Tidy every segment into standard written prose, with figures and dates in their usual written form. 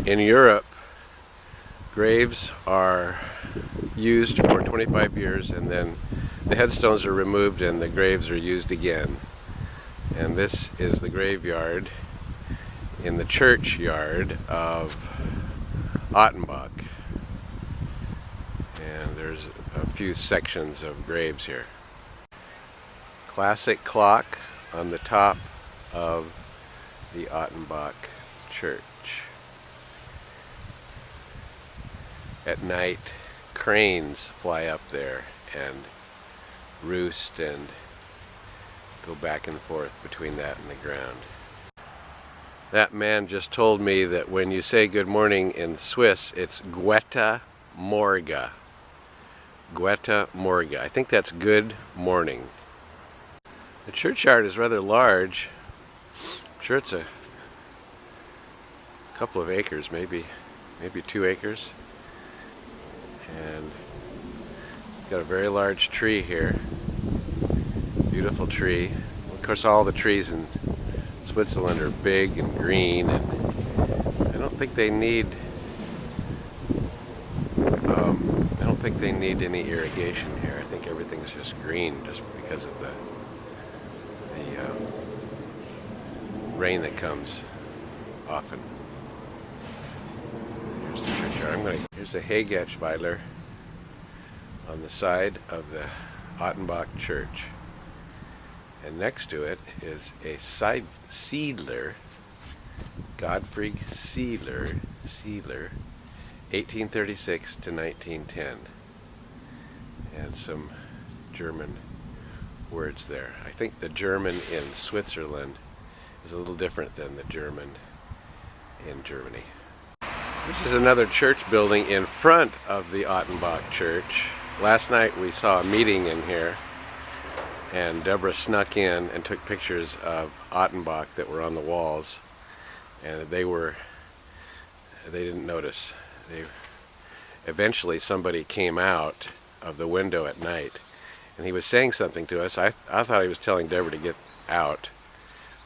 In Europe, graves are used for 25 years and then the headstones are removed and the graves are used again. And this is the graveyard in the churchyard of Ottenbach. And there's a few sections of graves here. Classic clock on the top of the Ottenbach church. At night, cranes fly up there and roost and go back and forth between that and the ground. That man just told me that when you say good morning in Swiss, it's Gute Morgen. Gute Morgen. I think that's good morning. The churchyard is rather large. I'm sure it's a couple of acres, maybe 2 acres. And got a very large tree here. Beautiful tree. Of course, all the trees in Switzerland are big and green, and I don't think they need any irrigation here. I think everything's just green just because of the rain that comes often. Here's the churchyard. Here's the Hagachweiler on the side of the Ottenbach church. And next to it is a Siedler, Gottfried Siedler, 1836 to 1910. And some German words there. I think the German in Switzerland is a little different than the German in Germany. This is another church building in front of the Ottenbach church. Last night we saw a meeting in here, and Deborah snuck in and took pictures of Ottenbach that were on the walls, and they didn't notice. Eventually somebody came out of the window at night, and he was saying something to us. I thought he was telling Deborah to get out,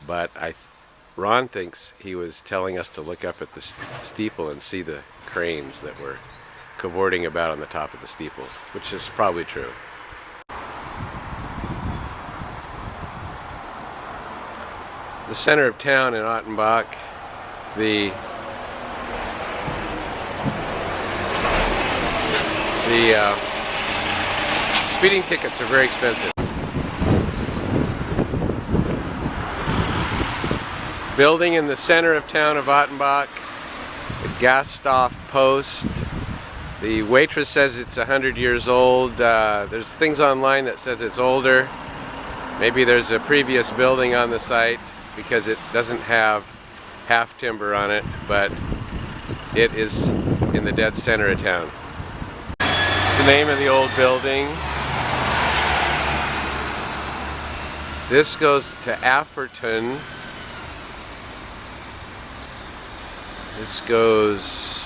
but Ron thinks he was telling us to look up at the steeple and see the cranes that were cavorting about on the top of the steeple, which is probably true. The center of town in Ottenbach, the speeding tickets are very expensive. Building in the center of town of Ottenbach, the Gasthof Post. The waitress says it's 100 years old. There's things online that says it's older. Maybe there's a previous building on the site because it doesn't have half timber on it, but it is in the dead center of town. The name of the old building. This goes to Afferton. This goes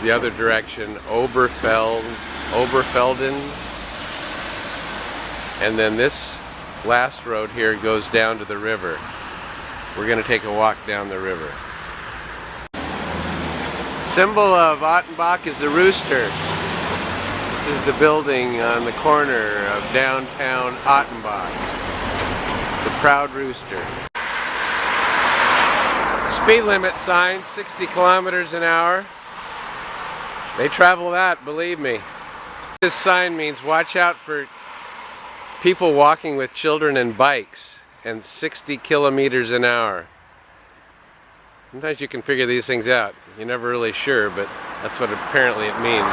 the other direction, Oberfelden. And then this last road here goes down to the river. We're going to take a walk down the river. Symbol of Ottenbach is the rooster. This is the building on the corner of downtown Ottenbach. The proud rooster. Speed limit sign, 60 kilometers an hour. They travel that, believe me. This sign means watch out for people walking with children and bikes, and 60 kilometers an hour. Sometimes you can figure these things out. You're never really sure, but that's what apparently it means.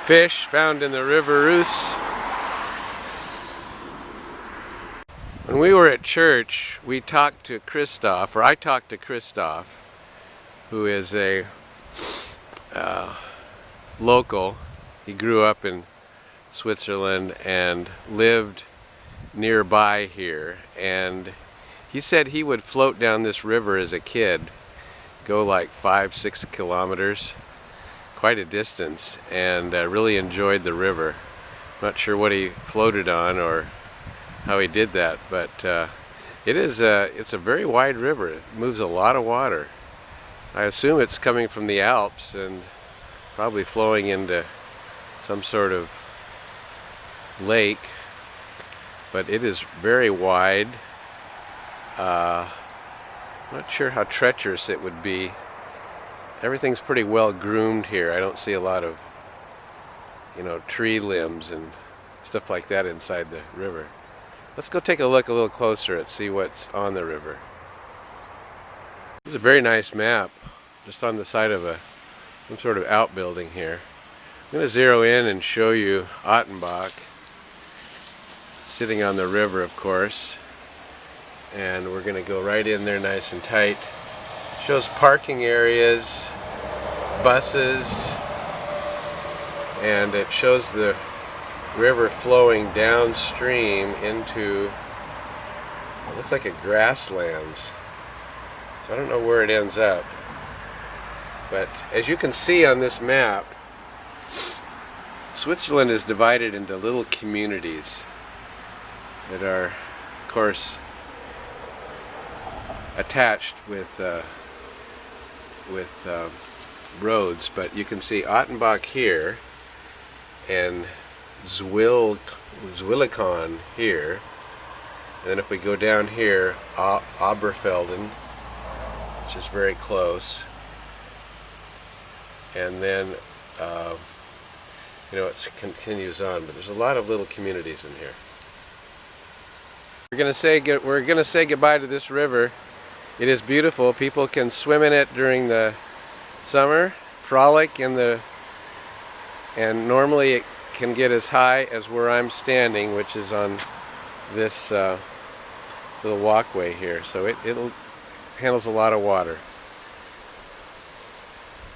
Fish found in the River Rus. When we were at church, we talked to Christoph, or I talked to Christoph, who is a local. He grew up in Switzerland and lived nearby here, and he said he would float down this river as a kid, go like 5-6 kilometers, quite a distance, and really enjoyed the river. Not sure what he floated on or how he did that, but It's a very wide river. It moves a lot of water. I assume it's coming from the Alps and probably flowing into some sort of lake, but it is very wide. I'm not sure how treacherous it would be. Everything's pretty well groomed here. I don't see a lot of, tree limbs and stuff like that inside the river. Let's go take a look a little closer and see what's on the river. This is a very nice map, just on the side of some sort of outbuilding here. I'm going to zero in and show you Ottenbach, sitting on the river, of course. And we're going to go right in there nice and tight. Shows parking areas, buses, and it shows the river flowing downstream into what looks like a grasslands. So I don't know where it ends up. But as you can see on this map, Switzerland is divided into little communities that are, of course, attached with roads. But you can see Ottenbach here and Zwillikon here, and then if we go down here, Oberfelden, which is very close, and then it continues on. But there's a lot of little communities in here. We're gonna say goodbye to this river. It is beautiful. People can swim in it during the summer, frolic and normally it can get as high as where I'm standing, which is on this little walkway here. So it handles a lot of water.